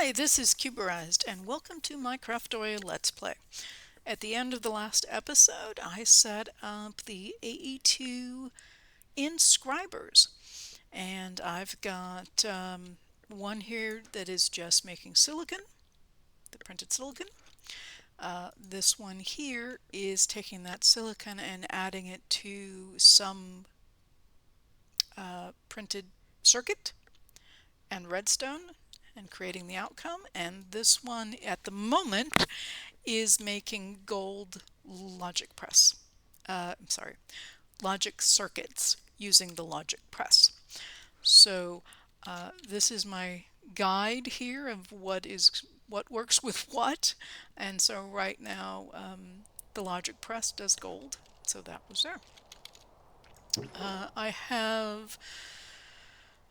Hi, this is Cuberized, and welcome to my Craftoria Let's Play. At the end of the last episode, I set up the AE2 inscribers, and I've got one here that is just making silicon, the printed silicon. This one here is taking that silicon and adding it to some printed circuit and redstone and creating the outcome. And this one at the moment is making gold logic press. I'm sorry, logic circuits using the logic press. So this is my guide here of what works with what. And so right now the logic press does gold. So that was there. I have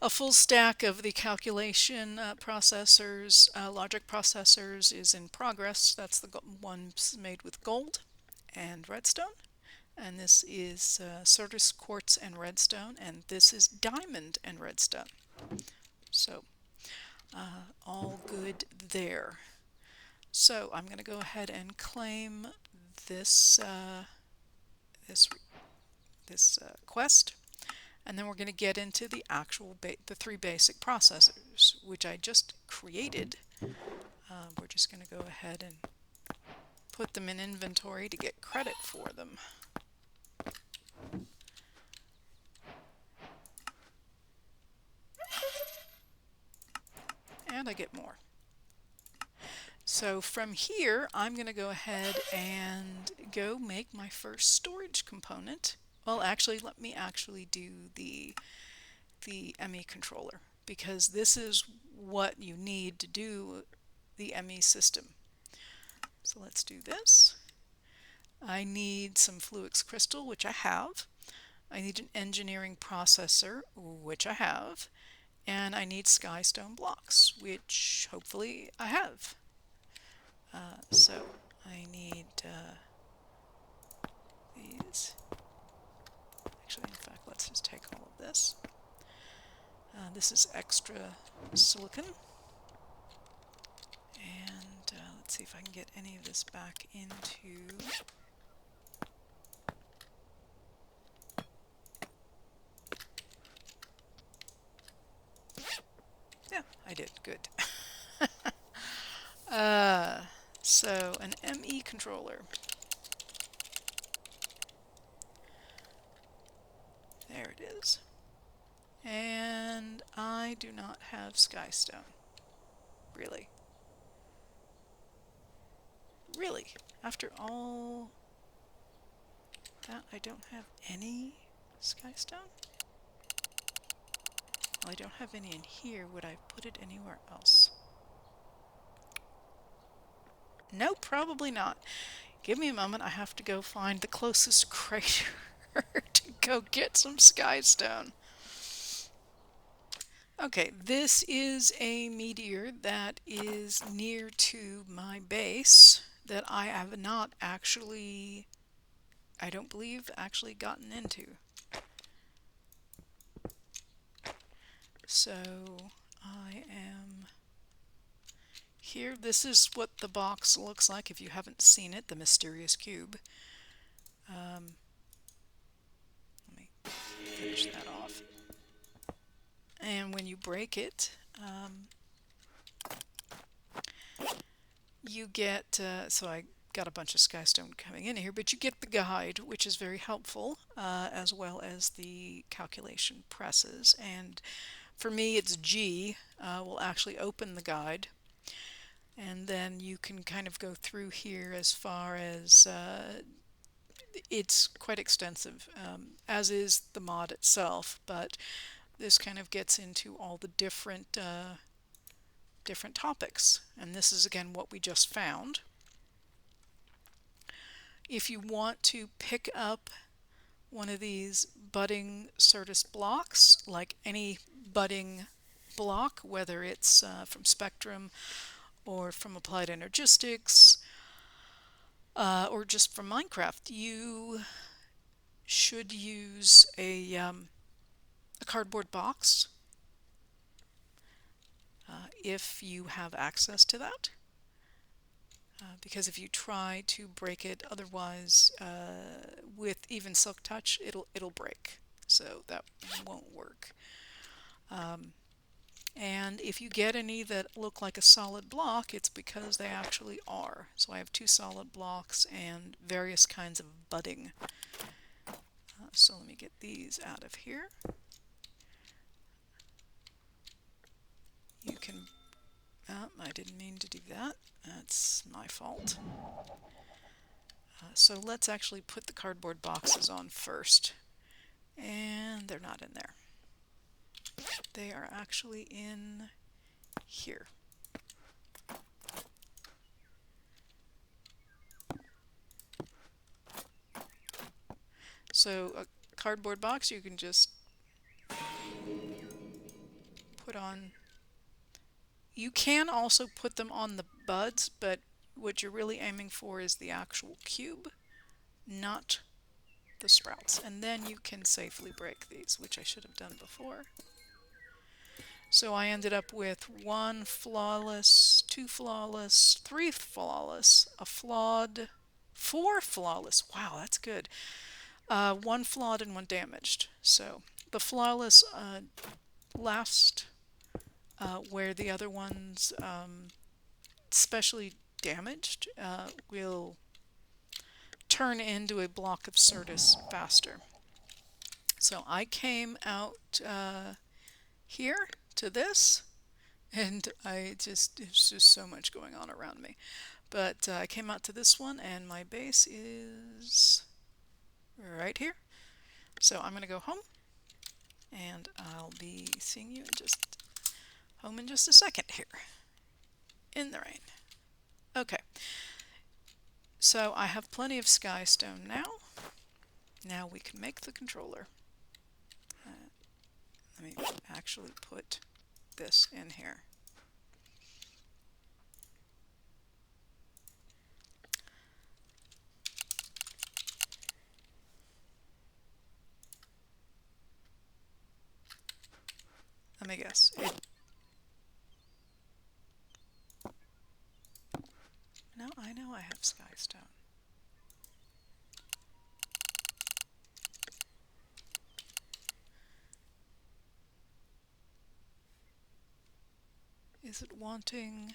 a full stack of the calculation processors, logic processors is in progress. That's the ones made with gold and redstone. And this is certus, quartz, and redstone. And this is diamond and redstone. So all good there. So I'm going to go ahead and claim this this quest. And then we're going to get into the actual the three basic processors, which I just created. We're just going to go ahead and put them in inventory to get credit for them. And I get more. So from here, I'm going to go ahead and go make my first storage component. Well, actually, let me actually do the ME controller, because this is what you need to do the ME system. So let's do this. I need some Fluix crystal, which I have. I need an engineering processor, which I have. And I need skystone blocks, which hopefully I have. So I need these. Actually, in fact, let's just take all of this. This is extra silicon. And let's see if I can get any of this back into... Yeah, I did. Good. So an ME controller. There it is. And I do not have skystone. Really. Really? After all that, I don't have any skystone? Well, I don't have any in here. Would I put it anywhere else? No, probably not. Give me a moment. I have to go find the closest crater to go get some skystone. Okay, this is a meteor that is near to my base that I have not actually, I don't believe, actually gotten into. So I am here. This is what the box looks like if you haven't seen it, the mysterious cube. Let me finish that off. And when you break it, you get, so I got a bunch of skystone coming in here, but you get the guide, which is very helpful, as well as the calculation presses. And for me, it's G will actually open the guide, and then you can kind of go through here as far as it's quite extensive, as is the mod itself, but this kind of gets into all the different different topics, and this is again what we just found. If you want to pick up one of these budding certus blocks, like any budding block, whether it's from Spectrum or from Applied Energistics or just from Minecraft, you should use a cardboard box. if you have access to that. Because if you try to break it otherwise with even silk touch, it'll break, so that won't work. And if you get any that look like a solid block, it's because they actually are. So I have 2 solid blocks and various kinds of budding. So let me get these out of here. You can, I didn't mean to do that. That's my fault. So let's actually put the cardboard boxes on first. And they're not in there. They are actually in here. So a cardboard box you can just put on. You can also put them on the buds, but what you're really aiming for is the actual cube, not the sprouts. And then you can safely break these, which I should have done before. So I ended up with 1 flawless, 2 flawless, 3 flawless, a flawed, 4 flawless. Wow, that's good. 1 flawed and 1 damaged. So the flawless last, where the other ones, specially damaged, will turn into a block of certus faster. So I came out here to this, and there's just so much going on around me. But I came out to this one, and my base is right here. So I'm going to go home, and I'll be seeing you home in just a second here in the rain. Okay, so I have plenty of skystone now. Now we can make the controller. Let me actually put this in here. Let me guess. No, I know I have skystone. Is it wanting?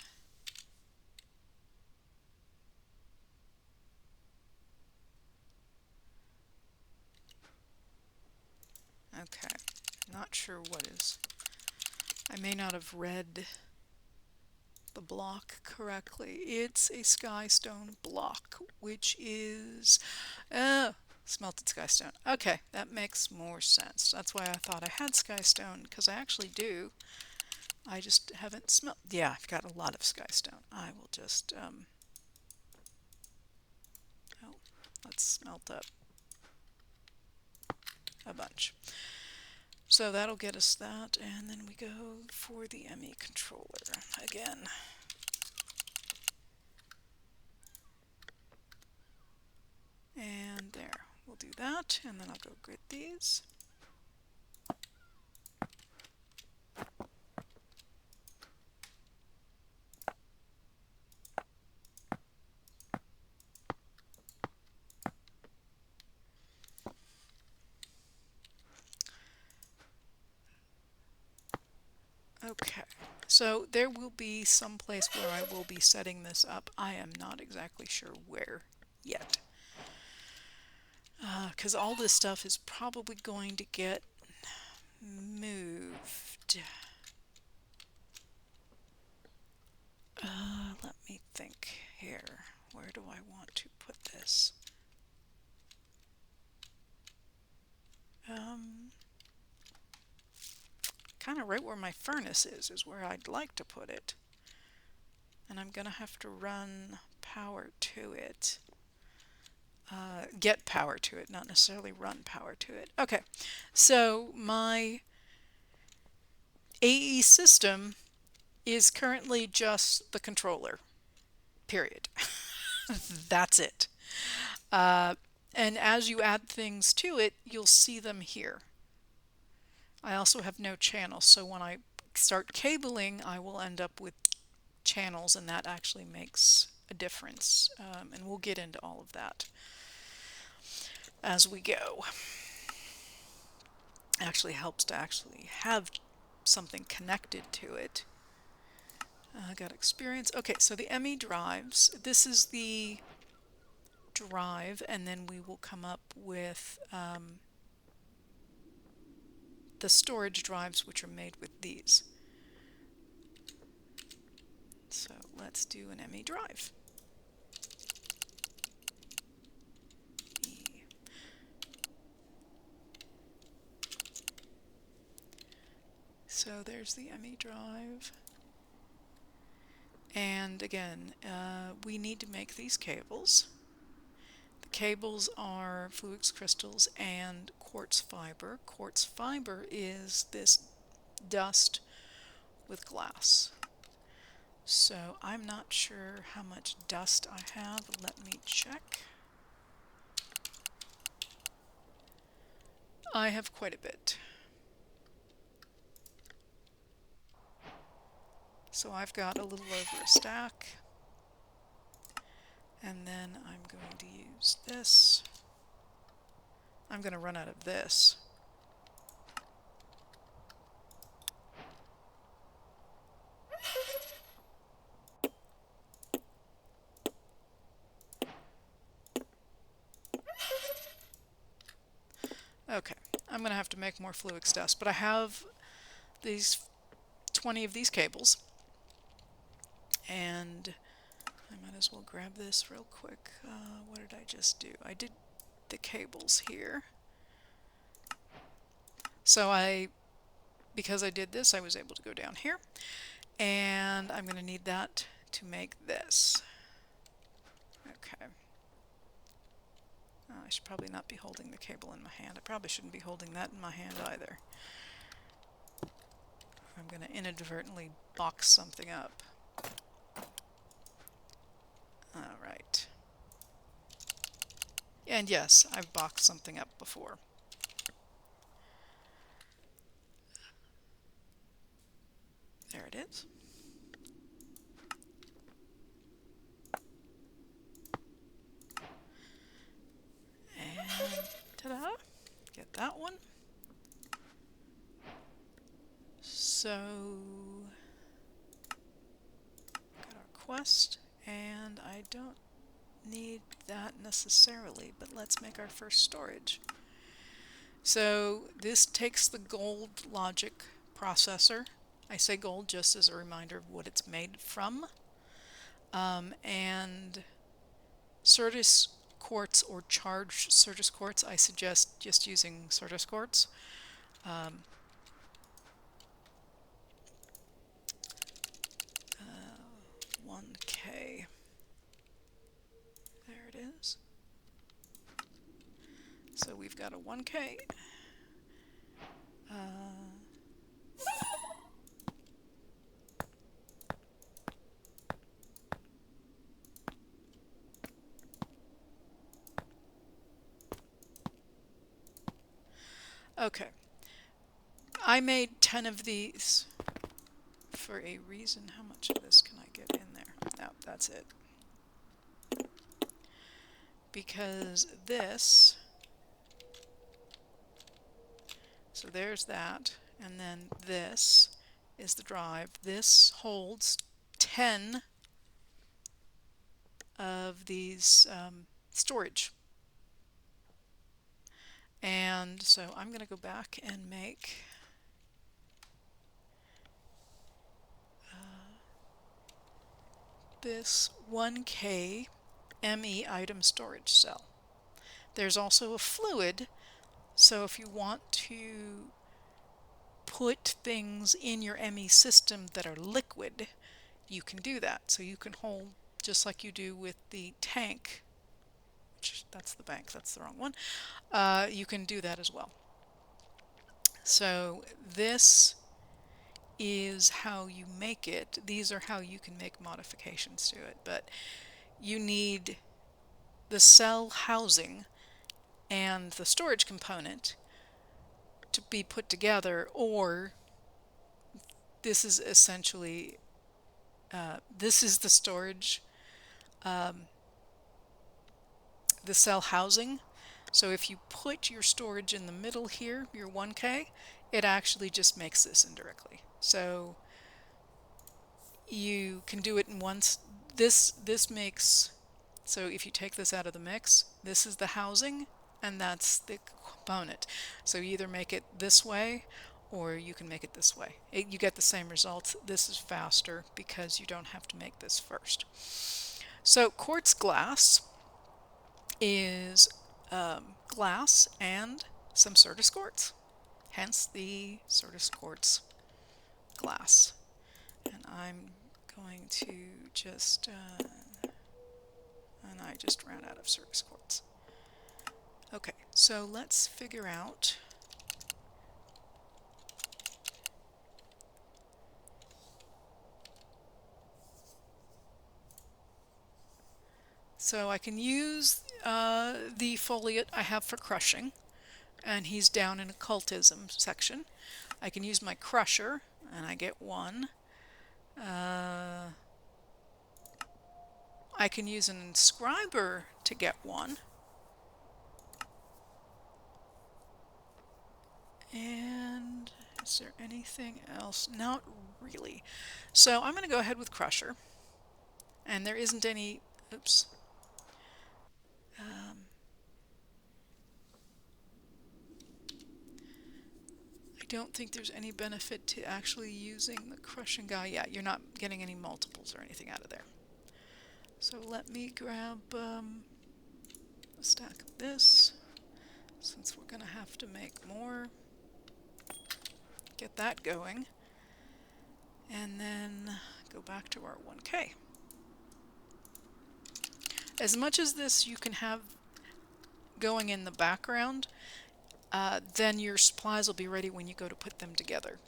Okay, not sure what is. I may not have read the block correctly. It's a skystone block, which is smelted skystone. Okay, that makes more sense. That's why I thought I had skystone, because I actually do. I just haven't smelt. Yeah, I've got a lot of skystone. I will just let's smelt up a bunch. So that'll get us that, and then we go for the ME controller again. And there, we'll do that, and then I'll go grid these. Okay, so there will be some place where I will be setting this up. I am not exactly sure where yet. Because all this stuff is probably going to get moved. Let me think here. Where do I want to put this? Kind of right where my furnace is where I'd like to put it. And I'm going to have to run power to it. Get power to it, not necessarily run power to it. Okay, so my AE system is currently just the controller, period. That's it. And as you add things to it, you'll see them here. I also have no channel, so when I start cabling, I will end up with channels, and that actually makes a difference. And we'll get into all of that as we go. Actually helps to actually have something connected to it. Got experience. Okay, so the ME drives. This is the drive, and then we will come up with the storage drives, which are made with these. So let's do an ME drive. So there's the ME drive. And again, we need to make these cables. The cables are Fluix crystals and quartz fiber. Quartz fiber is this dust with glass. So I'm not sure how much dust I have. Let me check. I have quite a bit. So I've got a little over a stack. And then I'm going to use this. I'm going to run out of this. Okay, I'm going to have to make more Fluix dust, but I have these 20 of these cables, and I might as well grab this real quick. What did I just do? I did the cables here. So because I did this, I was able to go down here, and I'm going to need that to make this. Okay. I should probably not be holding the cable in my hand. I probably shouldn't be holding that in my hand either. I'm going to inadvertently box something up. Alright. And yes, I've boxed something up before. There it is. And ta-da! Get that one. So, got our quest, and I don't need that necessarily, but let's make our first storage. So this takes the gold logic processor. I say gold just as a reminder of what it's made from. And certus quartz or charged certus quartz, I suggest just using certus quartz. 1K. There it is. So we've got a 1K. Okay. I made 10 of these for a reason. How much of this can I get in there? No, that's it. Because this, so there's that, and then this is the drive. This holds 10 of these storage. And so I'm going to go back and make this 1K ME item storage cell. There's also a fluid, so if you want to put things in your ME system that are liquid, you can do that. So you can hold, just like you do with the tank, which that's the bank, that's the wrong one, you can do that as well. So this is how you make it. These are how you can make modifications to it, but you need the cell housing and the storage component to be put together, or this is essentially, this is the storage, the cell housing. So if you put your storage in the middle here, your 1K, it actually just makes this indirectly. So you can do it in once. This makes, so if you take this out of the mix, this is the housing and that's the component. So you either make it this way or you can make it this way. You get the same results. This is faster because you don't have to make this first. So quartz glass is glass and some certus quartz, hence the certus quartz glass. And I'm going to just, and I just ran out of certus quartz. Okay, so let's figure out so I can use the foliate I have for crushing, and he's down in occultism section. I can use my crusher, and I get one. I can use an inscriber to get one. And is there anything else? Not really. So I'm going to go ahead with crusher. And there isn't any, oops. I don't think there's any benefit to actually using the crushing guy. Yeah, you're not getting any multiples or anything out of there. So let me grab a stack of this, since we're going to have to make more. Get that going. And then go back to our 1K. As much as this you can have going in the background, then your supplies will be ready when you go to put them together.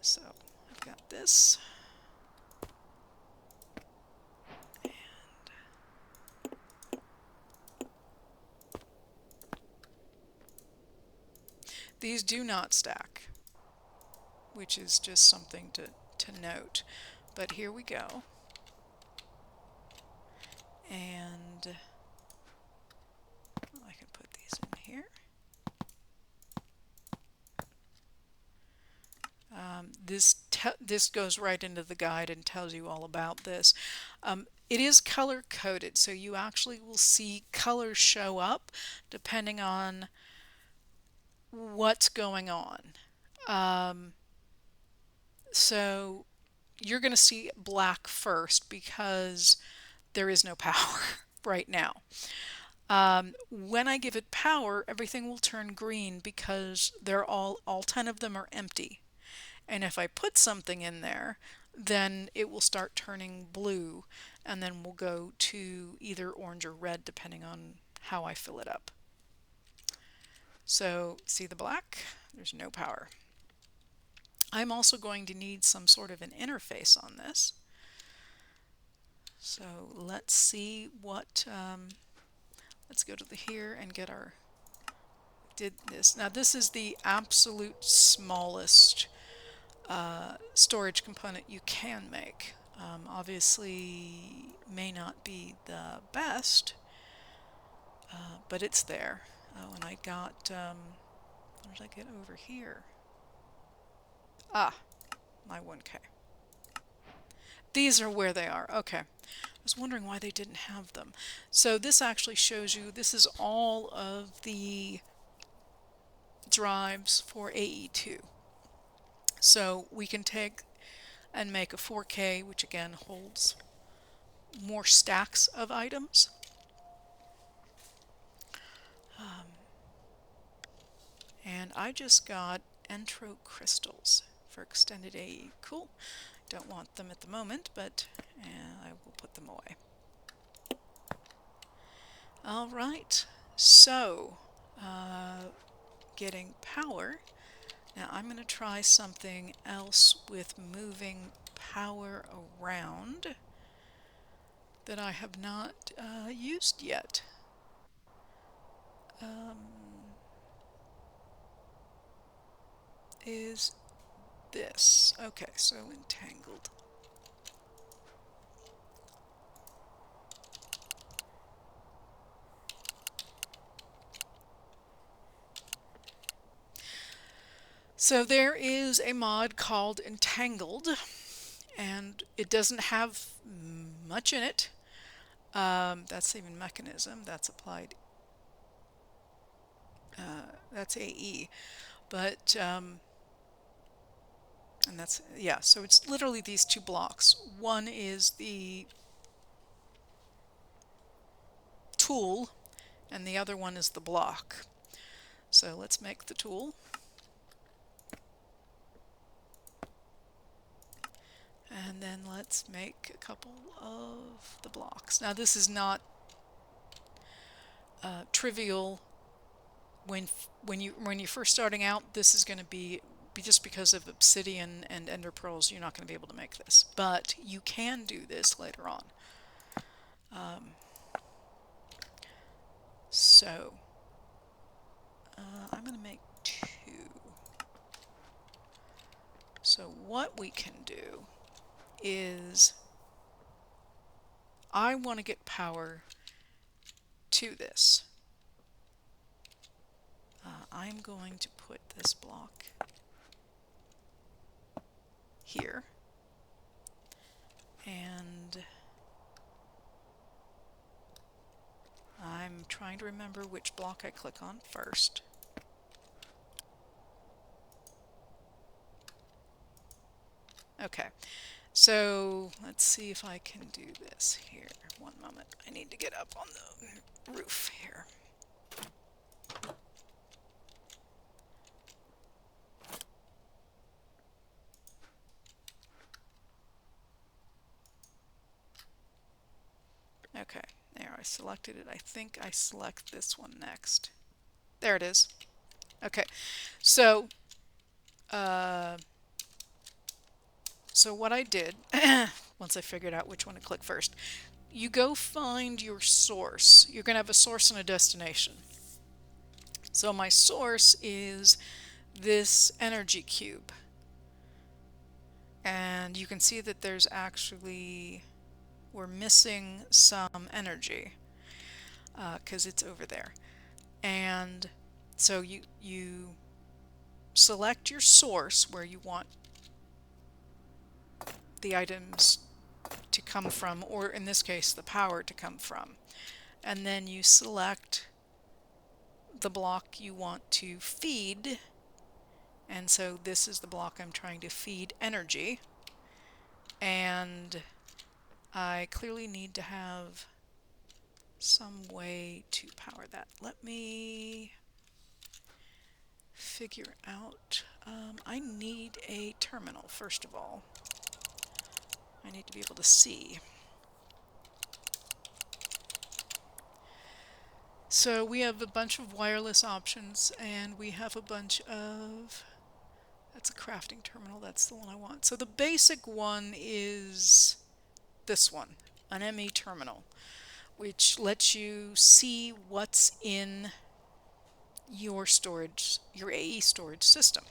So I've got this. And these do not stack, which is just something to note. But here we go. And I can put these in here. This goes right into the guide and tells you all about this. It is color coded, so you actually will see colors show up depending on what's going on. So you're going to see black first because there is no power right now. When I give it power, everything will turn green because they're all 10 of them are empty. And if I put something in there, then it will start turning blue, and then we'll go to either orange or red depending on how I fill it up. So see the black? There's no power. I'm also going to need some sort of an interface on this. So let's see what, let's go to the here and get our, did this. Now this is the absolute smallest storage component you can make. Obviously may not be the best, but it's there. Oh, and I got, what did I get over here? Ah, my 1K. These are where they are. Okay. I was wondering why they didn't have them. So this actually shows you, this is all of the drives for AE2. So we can take and make a 4K, which again holds more stacks of items. And I just got Entro crystals for extended AE. Cool. Don't want them at the moment, but I will put them away. All right, so getting power. Now I'm going to try something else with moving power around that I have not used yet. Is this. Okay, so entangled. So there is a mod called Entangled, and it doesn't have much in it. That's even mechanism. That's applied. That's AE. But, and that's, yeah, so it's literally these two blocks. One is the tool, and the other one is the block. So let's make the tool. And then let's make a couple of the blocks. Now this is not trivial. When you're first starting out, this is going to be just because of obsidian and ender pearls, you're not going to be able to make this. But you can do this later on. So I'm going to make two. So what we can do is I want to get power to this. I'm going to put this block here, and I'm trying to remember which block I click on first. Okay, so let's see if I can do this here. One moment, I need to get up on the roof here. Okay, there, I selected it. I think I select this one next. There it is. Okay, so so what I did, once I figured out which one to click first, you go find your source. You're going to have a source and a destination. So my source is this energy cube. And you can see that there's actually, we're missing some energy because it's over there. And so you select your source where you want the items to come from, or in this case the power to come from, and then you select the block you want to feed, and so this is the block I'm trying to feed energy, and I clearly need to have some way to power that. Let me figure out, I need a terminal first of all. I need to be able to see. So we have a bunch of wireless options, and we have a bunch of, that's a crafting terminal, that's the one I want. So the basic one is this one, an ME terminal, which lets you see what's in your storage, your AE storage system,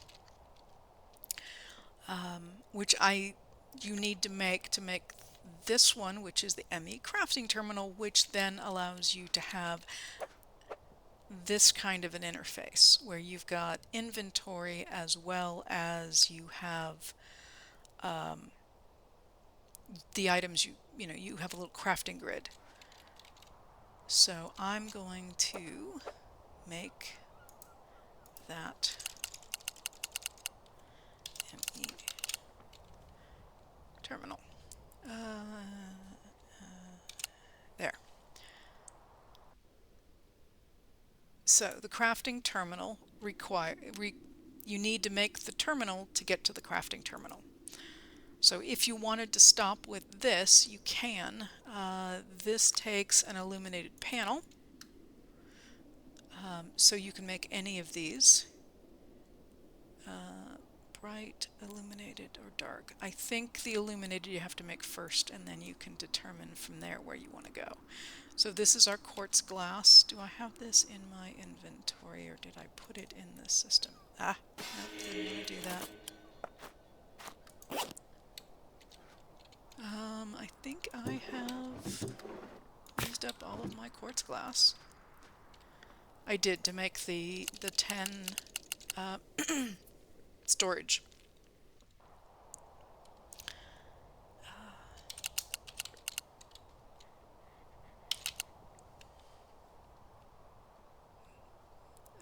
which you need to make this one, which is the ME crafting terminal, which then allows you to have this kind of an interface where you've got inventory as well as you have the items you have a little crafting grid. So I'm going to make that ME terminal. There. So the crafting terminal you need to make the terminal to get to the crafting terminal. So if you wanted to stop with this, you can. This takes an illuminated panel, so you can make any of these. Bright, illuminated, or dark. I think the illuminated you have to make first, and then you can determine from there where you want to go. So this is our quartz glass. Do I have this in my inventory, or did I put it in the system? Ah, no, didn't want to do that. I think I have used up all of my quartz glass. I did to make the 10 storage.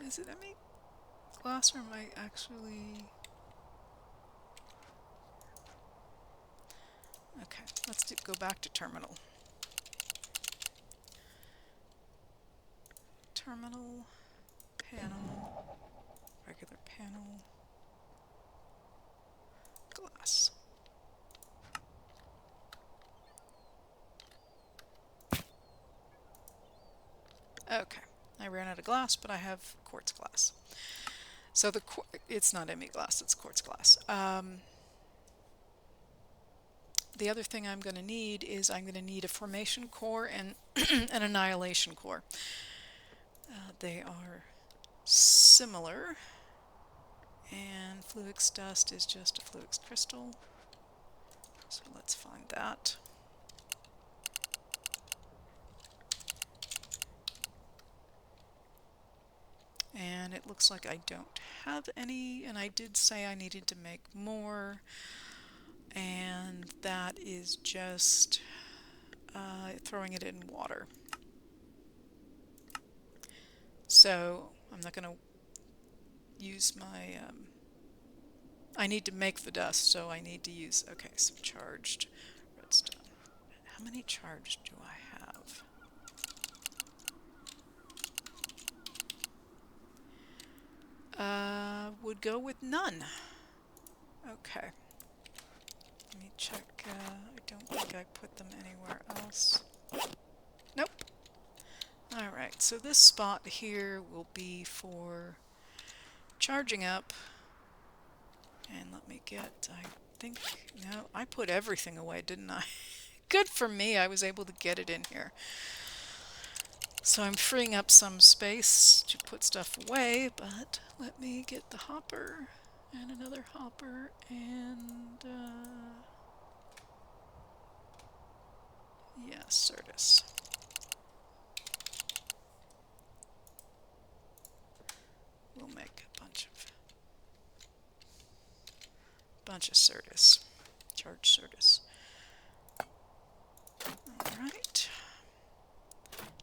Is it ME glass or am I actually... Okay, let's go back to terminal. Terminal, panel, regular panel, glass. Okay, I ran out of glass, but I have quartz glass. So it's not ME glass, it's quartz glass. The other thing I'm going to need is I'm going to need a formation core and an annihilation core. They are similar, and Fluix dust is just a Fluix crystal. So let's find that. And it looks like I don't have any, and I did say I needed to make more, and that is just throwing it in water. So I'm not going to use my, I need to make the dust, so I need to use, okay, some charged redstone. How many charged do I have? Would go with none. Okay. Let me check. I don't think I put them anywhere else. Nope. Alright, so this spot here will be for charging up. And let me get, I think, no, I put everything away, didn't I? Good for me, I was able to get it in here. So I'm freeing up some space to put stuff away, but let me get the hopper and another hopper and yeah, certus. We'll make a bunch of certus, charged certus. All right.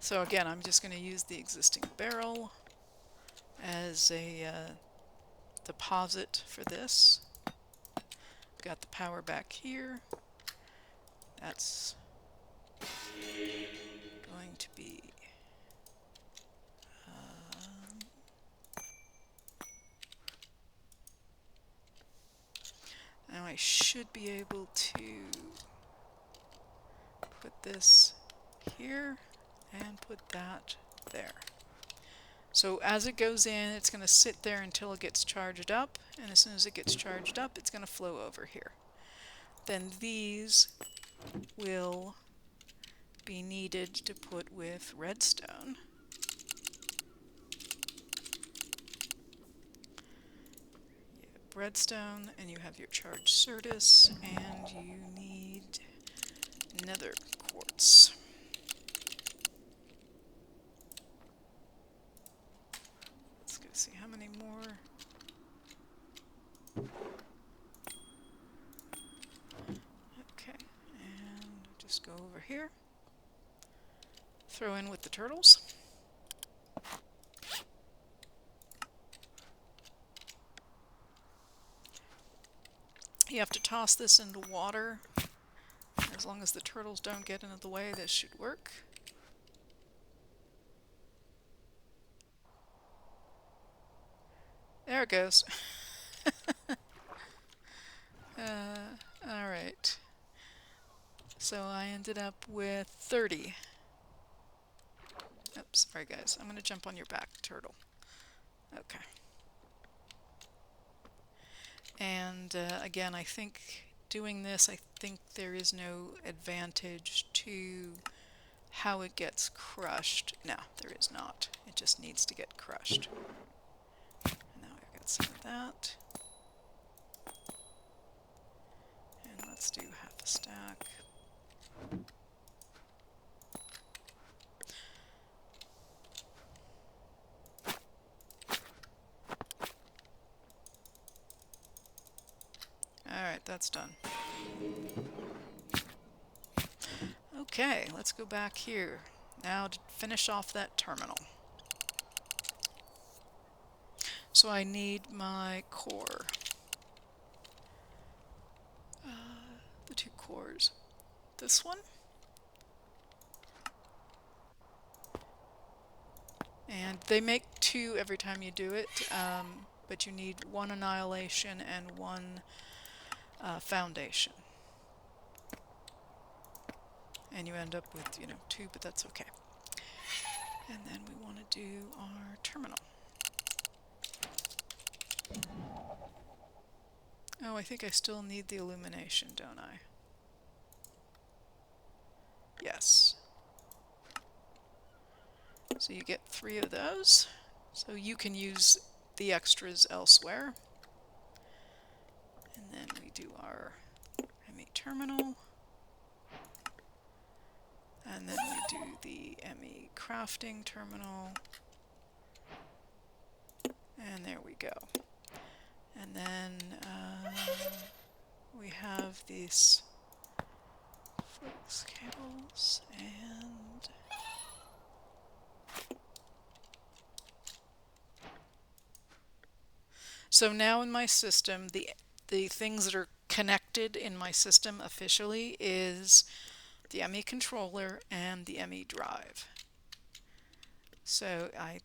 So again, I'm just going to use the existing barrel as a deposit for this. Got the power back here. That's going to be now I should be able to put this here and put that there. So as it goes in, it's going to sit there until it gets charged up, and as soon as it gets charged up, it's going to flow over here. Then these will be needed to put with redstone. You have redstone, and you have your charged certus, and you need nether quartz. Let's go see how many more. Okay, and just go over here. Throw in with the turtles. You have to toss this into water. As long as the turtles don't get into the way, this should work. There it goes. Alright. So I ended up with 30. Oops, sorry guys. I'm going to jump on your back, turtle. Okay. And again, I think doing this, I think there is no advantage to how it gets crushed. No, there is not. It just needs to get crushed. And now I've got some of that. let's do half a stack. Alright, that's done. Okay, let's go back here. Now to finish off that terminal. So I need my core. The two cores. This one. And they make two every time you do it, but you need one annihilation and one foundation. And you end up with, you know, two, but that's okay. And then we want to do our terminal. Oh, I think I still need the illumination, don't I? Yes. So you get 3 of those. So you can use the extras elsewhere. And then we do our ME terminal. And then we do the ME crafting terminal. And there we go. And then we have these Fluix cables and so now in my system, the things that are connected in my system officially is the ME controller and the ME drive. So I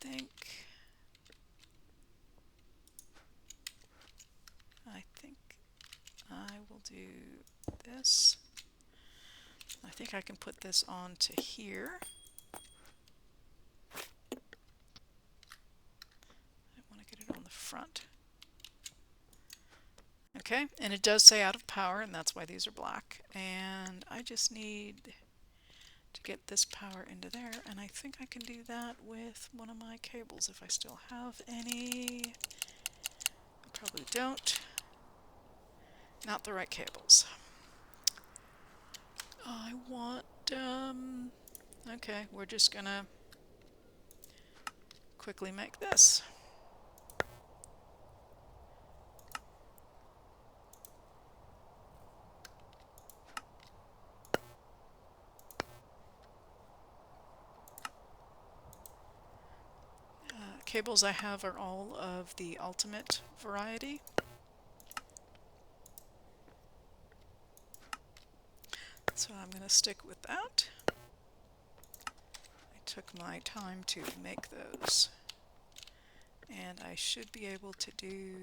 think I will do this. I think I can put this onto here. I want to get it on the front. Okay, and it does say out of power, and that's why these are black. And I just need to get this power into there, and I think I can do that with one of my cables if I still have any. I probably don't. Not the right cables. I want, okay, we're just gonna quickly make this. Cables I have are all of the ultimate variety. So I'm going to stick with that. I took my time to make those. And I should be able to do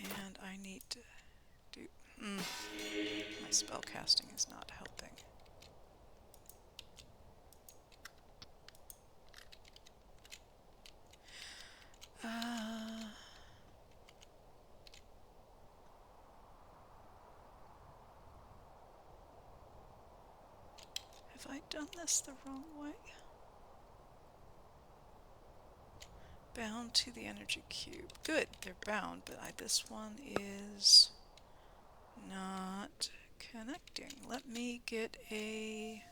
and I need to do my spell casting is not helping. Have I done this the wrong way? Bound to the energy cube. Good, they're bound, but this one is not connecting. Let me get a...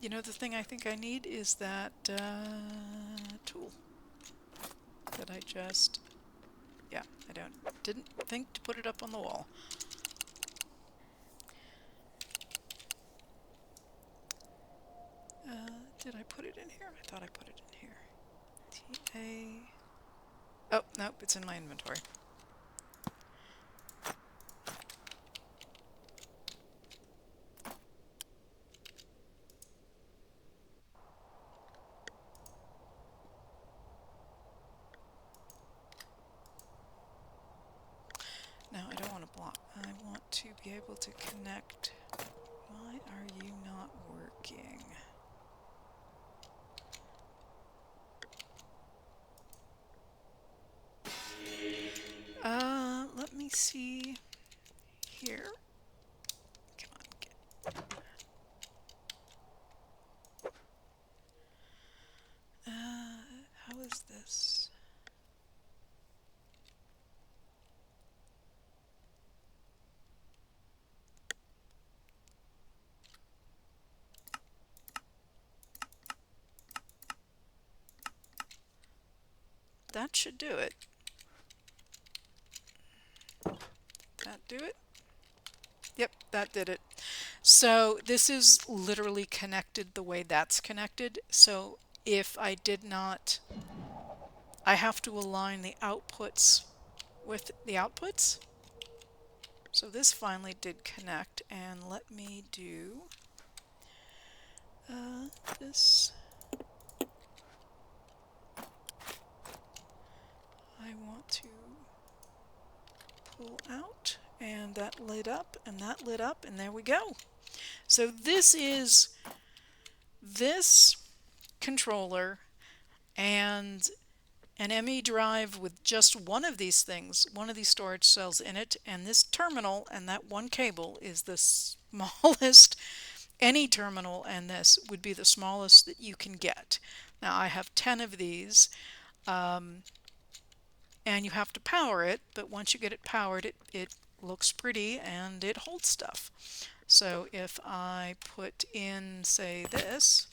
you know, the thing I think I need is that tool that I just, yeah, didn't think to put it up on the wall. Did I put it in here? I thought I put it in here. TA. Oh, nope, it's in my inventory. Now, I don't want to block. I want to be able to connect. Why are you not working? me see here. Come on, how is this? That should do it. That do it? Yep, that did it. So this is literally connected the way that's connected. So if I did not, I have to align the outputs with the outputs. So this finally did connect, and let me do this. I want to pull out, and that lit up, and that lit up, and there we go. So this is this controller and an ME drive with just one of these things, one of these storage cells in it, and this terminal and that one cable is the smallest. Any terminal and this would be the smallest that you can get. Now I have 10 of these, and you have to power it, but once you get it powered, it looks pretty and it holds stuff. So if I put in, say, this,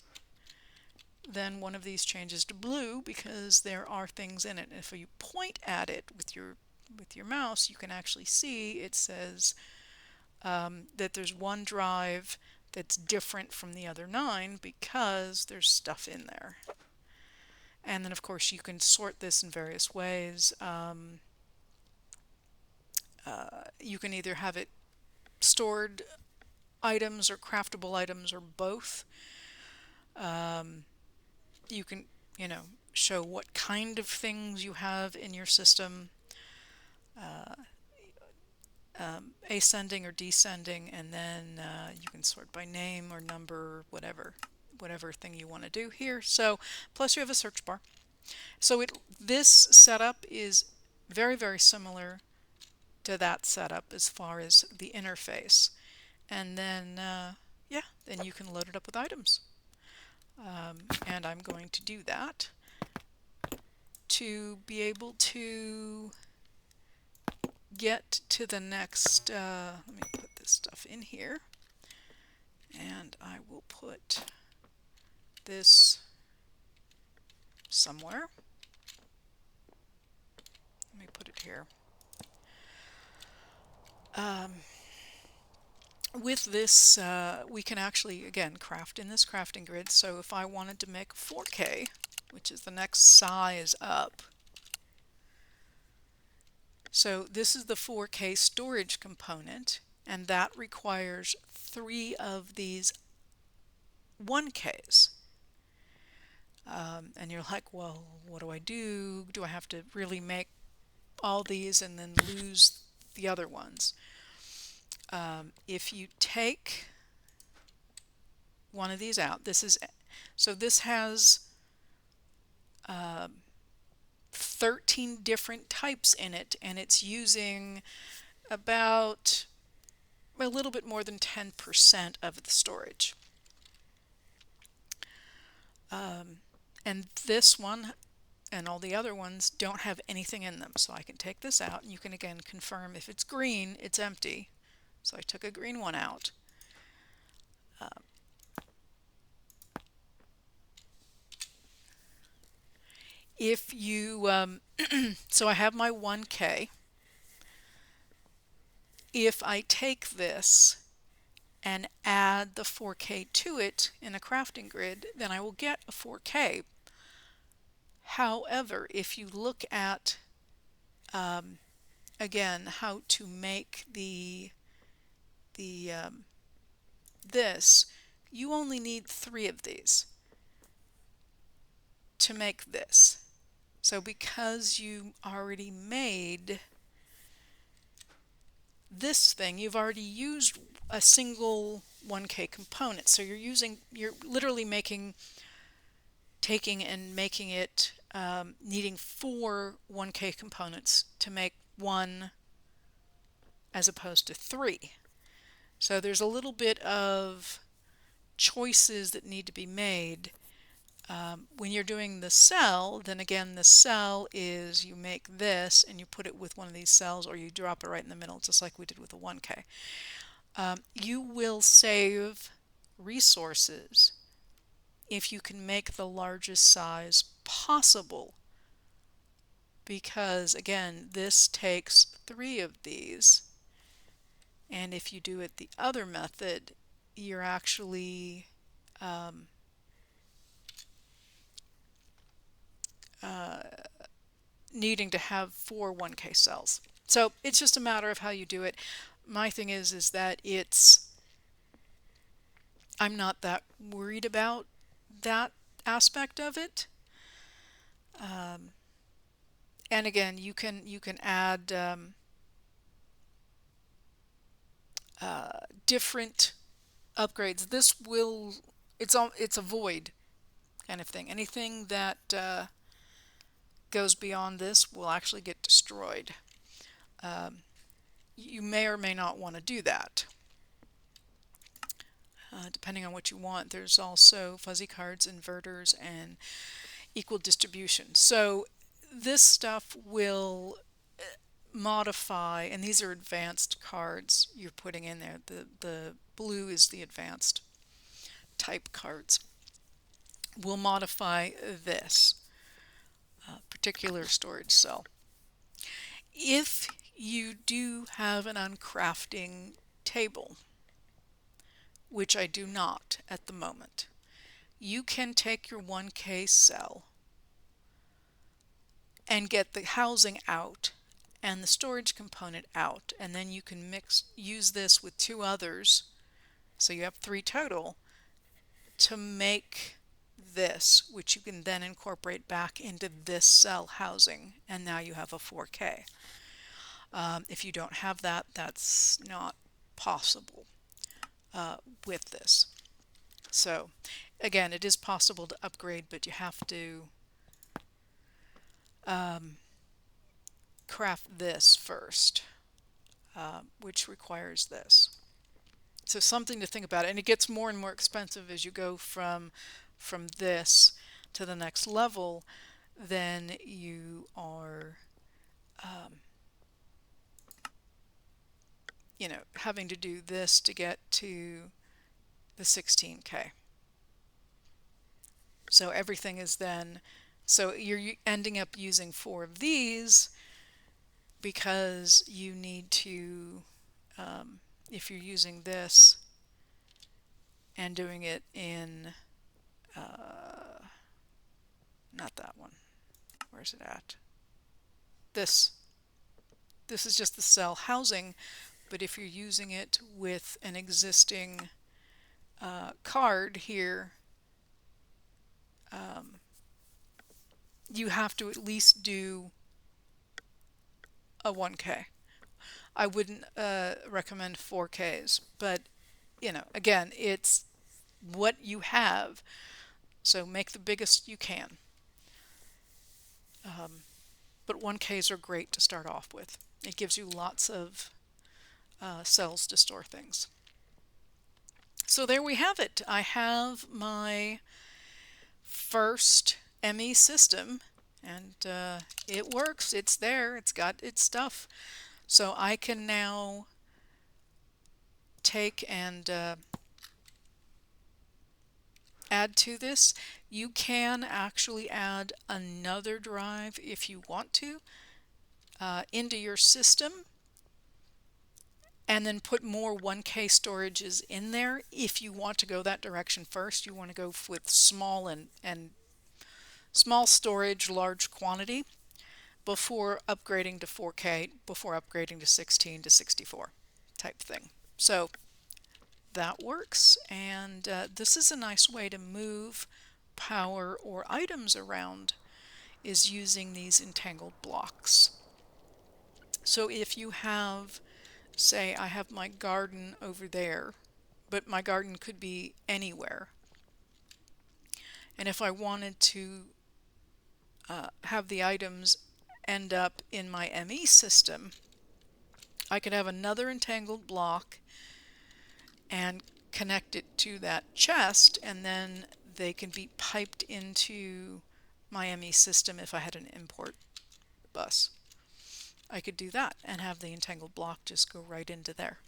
then one of these changes to blue because there are things in it. If you point at it with your mouse, you can actually see it says that there's one drive that's different from the other 9 because there's stuff in there. And then of course you can sort this in various ways. You can either have it stored items or craftable items or both. You can, show what kind of things you have in your system, ascending or descending, and then you can sort by name or number, whatever thing you want to do here. So plus you have a search bar. So this setup is very, very similar to that setup as far as the interface. And then, yeah, then you can load it up with items. And I'm going to do that to be able to get to the next, let me put this stuff in here, and I will put this somewhere. Let me put it here. With this, we can actually, again, craft in this crafting grid. So if I wanted to make 4K, which is the next size up, so this is the 4K storage component, and that requires 3 of these 1Ks. And you're like, well, what do I do? Do I have to really make all these and then lose the other ones? If you take one of these out, this has 13 different types in it, and it's using about a little bit more than 10% of the storage. And this one and all the other ones don't have anything in them. So I can take this out, and you can again confirm if it's green, it's empty. So I took a green one out. If you, so I have my 1K. If I take this and add the 4K to it in a crafting grid, then I will get a 4K. However, if you look at, again, how to make this, you only need 3 of these to make this. So because you already made this thing, you've already used a single 1K component. So you're literally taking and making it, needing 4 1K components to make one as opposed to 3. So there's a little bit of choices that need to be made. When you're doing the cell, then again, the cell is you make this and you put it with one of these cells, or you drop it right in the middle, just like we did with the 1K. You will save resources if you can make the largest size possible, because again, this takes 3 of these, and if you do it the other method, you're actually needing to have 4 1K cells. So it's just a matter of how you do it. My thing is that I'm not that worried about that aspect of it. And again, you can add different upgrades. It's a void kind of thing. Anything that goes beyond this will actually get destroyed. You may or may not want to do that, depending on what you want. There's also fuzzy cards, inverters, and equal distribution. So this stuff will modify, and these are advanced cards you're putting in there. The blue is the advanced type cards. Will modify this particular storage cell. If you do have an uncrafting table, which I do not at the moment, you can take your 1K cell and get the housing out and the storage component out, and then you can use this with 2 others, so you have 3 total, to make this, which you can then incorporate back into this cell housing, and now you have a 4K. If you don't have that, that's not possible with this. So again, it is possible to upgrade, but you have to craft this first, which requires this. So something to think about, and it gets more and more expensive as you go from this to the next level. Then you are having to do this to get to the 16K. So everything is then, so you're ending up using 4 of these because you need to, if you're using this and doing it in, not that one, where's it at? This is just the cell housing, but if you're using it with an existing card here, you have to at least do a 1K. I wouldn't recommend 4Ks, but again, it's what you have, so make the biggest you can. But 1Ks are great to start off with. It gives you lots of cells to store things. So there we have it. I have my first ME system, and it works. It's there. It's got its stuff. So I can now take and add to this. You can actually add another drive if you want to into your system, and then put more 1K storages in there if you want to go that direction first. You want to go with small and small storage, large quantity, before upgrading to 4K, before upgrading to 16 to 64 type thing. So that works, and this is a nice way to move power or items around, is using these entangled blocks. So if you have, say I have my garden over there, but my garden could be anywhere, and if I wanted to have the items end up in my ME system, I could have another entangled block and connect it to that chest, and then they can be piped into my ME system if I had an import bus. I could do that and have the entangled block just go right into there.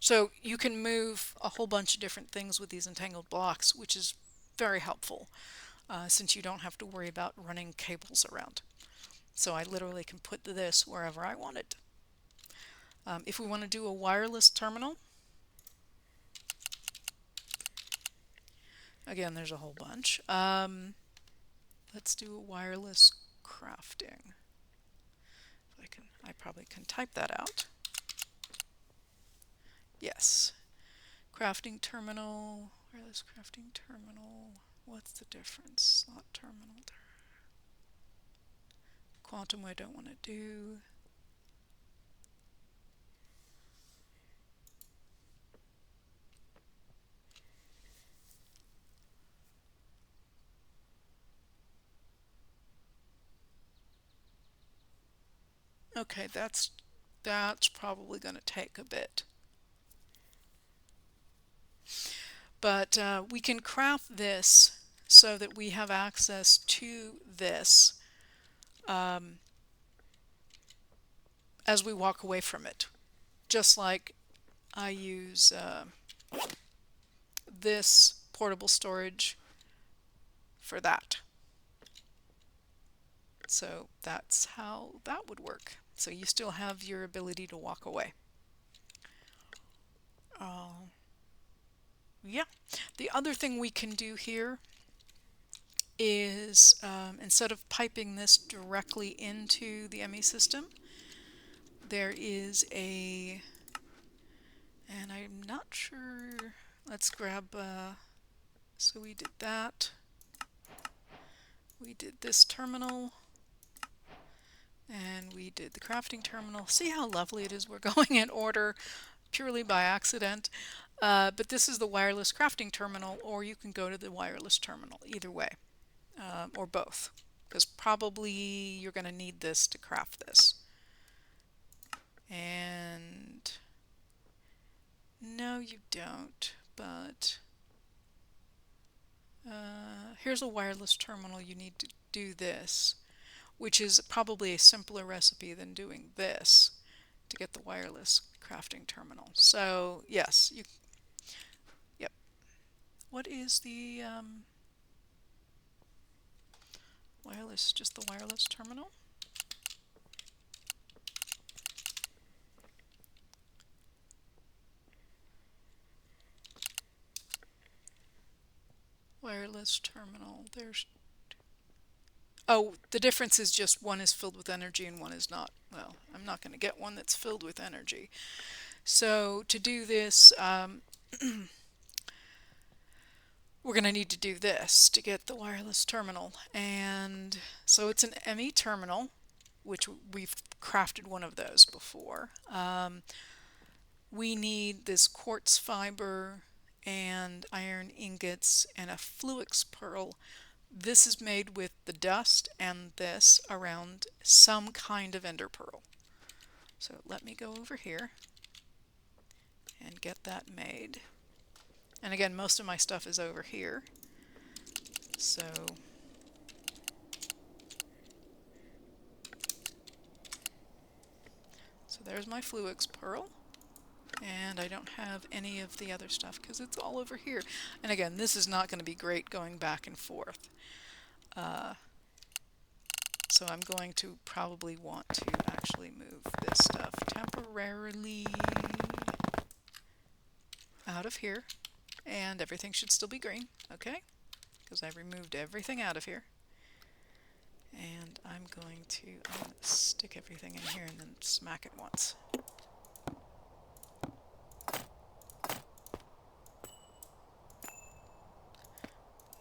So you can move a whole bunch of different things with these entangled blocks, which is very helpful since you don't have to worry about running cables around. So I literally can put this wherever I want it. If we want to do a wireless terminal, again, there's a whole bunch. Let's do a wireless crafting. I probably can type that out. Yes. Crafting terminal, wireless crafting terminal. What's the difference? Slot terminal. Quantum I don't want to do. Okay, that's probably going to take a bit. But we can craft this so that we have access to this as we walk away from it. Just like I use this portable storage for that. So that's how that would work. So you still have your ability to walk away. Yeah. The other thing we can do here is instead of piping this directly into the ME system, there is a, and I'm not sure, let's grab, so we did that. We did this terminal. And we did the crafting terminal. See how lovely it is? We're going in order purely by accident. But this is the wireless crafting terminal, or you can go to the wireless terminal, either way, or both, because probably you're going to need this to craft this. And no, you don't, but here's a wireless terminal. You need to do this, which is probably a simpler recipe than doing this to get the wireless crafting terminal. So yes, yep. What is the wireless, just the wireless terminal? Wireless terminal, there's, oh, the difference is just one is filled with energy and one is not. Well, I'm not going to get one that's filled with energy. So to do this, we're going to need to do this to get the wireless terminal. And so it's an ME terminal, which we've crafted one of those before. We need this quartz fiber and iron ingots and a Fluix pearl. This is made with the dust and this around some kind of ender pearl. So let me go over here and get that made. And again, most of my stuff is over here. So there's my Fluix pearl. And I don't have any of the other stuff because it's all over here. And again, this is not going to be great going back and forth. So I'm going to probably want to actually move this stuff temporarily out of here. And everything should still be green, okay? Because I removed everything out of here. And I'm going to stick everything in here and then smack it once.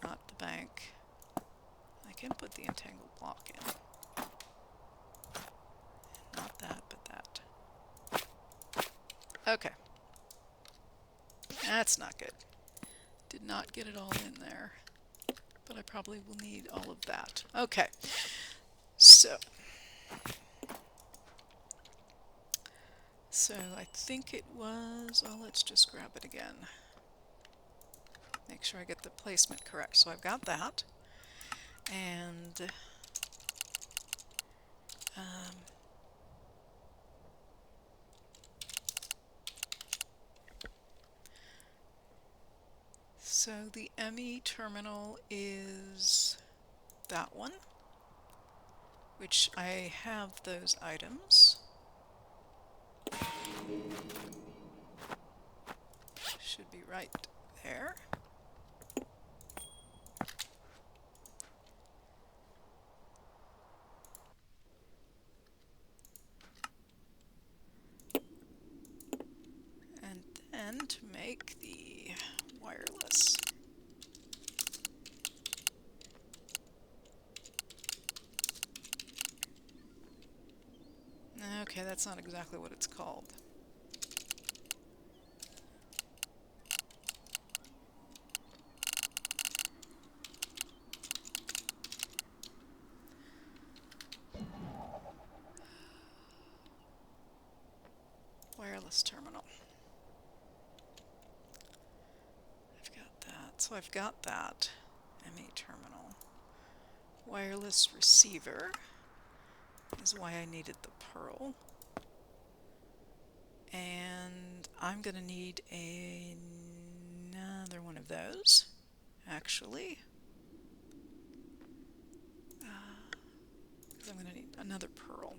Not the bank. I can put the entangled block in. Not that, but that. Okay. That's not good. Did not get it all in there. But I probably will need all of that. Okay. So So I think it was, oh, let's just grab it again. Make sure I get the placement correct. So I've got that. And so the ME terminal is that one, which I have those items. Should be right there. And then to make the wireless. Okay, that's not exactly what it's called. Wireless terminal. I've got that. So I've got that ME terminal. Wireless receiver is why I needed the pearl. And I'm going to need another one of those, actually. Because I'm going to need another pearl.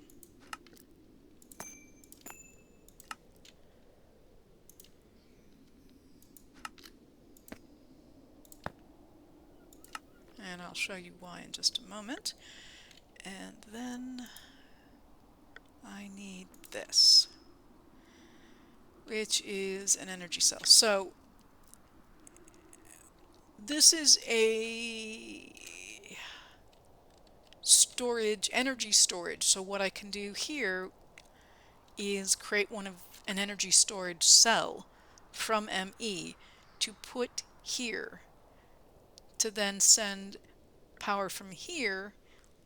And I'll show you why in just a moment. And then I need this, which is an energy cell. So this is a storage, energy storage. So what I can do here is create an energy storage cell from ME to put here, to then send power from here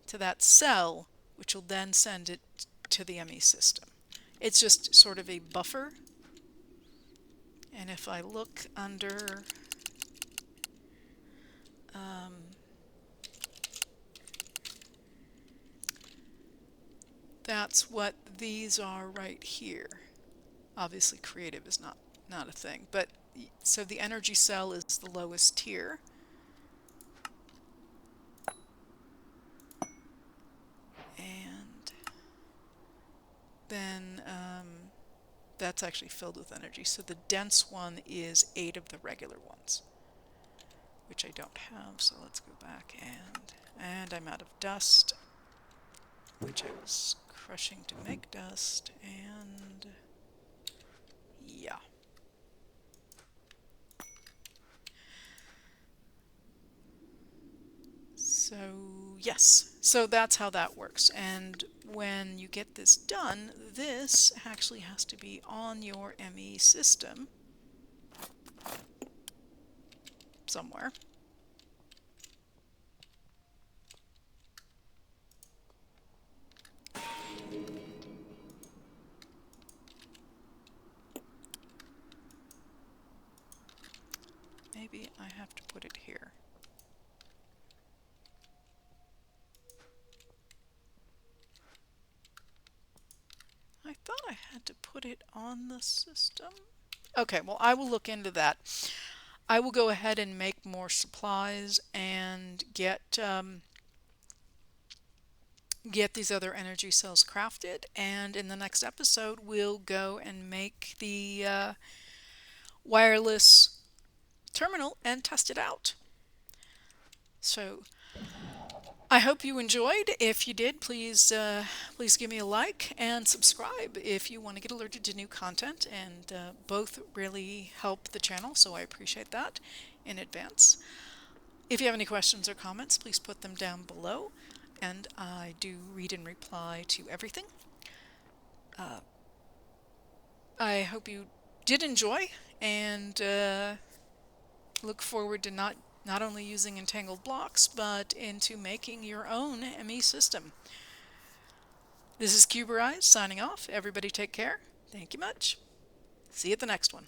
to that cell, which will then send it to the ME system. It's just sort of a buffer. And if I look under that's what these are right here. Obviously creative is not a thing, but so the energy cell is the lowest tier. And then that's actually filled with energy. So the dense one is 8 of the regular ones, which I don't have. So let's go back and I'm out of dust, which I was crushing to make dust, and yeah. So yes, so that's how that works. And when you get this done, this actually has to be on your ME system somewhere. Maybe I have to put it here. I thought I had to put it on the system. Okay, well, I will look into that. I will go ahead and make more supplies and get these other energy cells crafted, and in the next episode we'll go and make the wireless terminal and test it out. So I hope you enjoyed. If you did, please give me a like and subscribe if you want to get alerted to new content, and both really help the channel, so I appreciate that in advance. If you have any questions or comments, please put them down below, and I do read and reply to everything. I hope you did enjoy, and look forward to not only using entangled blocks, but into making your own ME system. This is Cuberized signing off. Everybody take care. Thank you much. See you at the next one.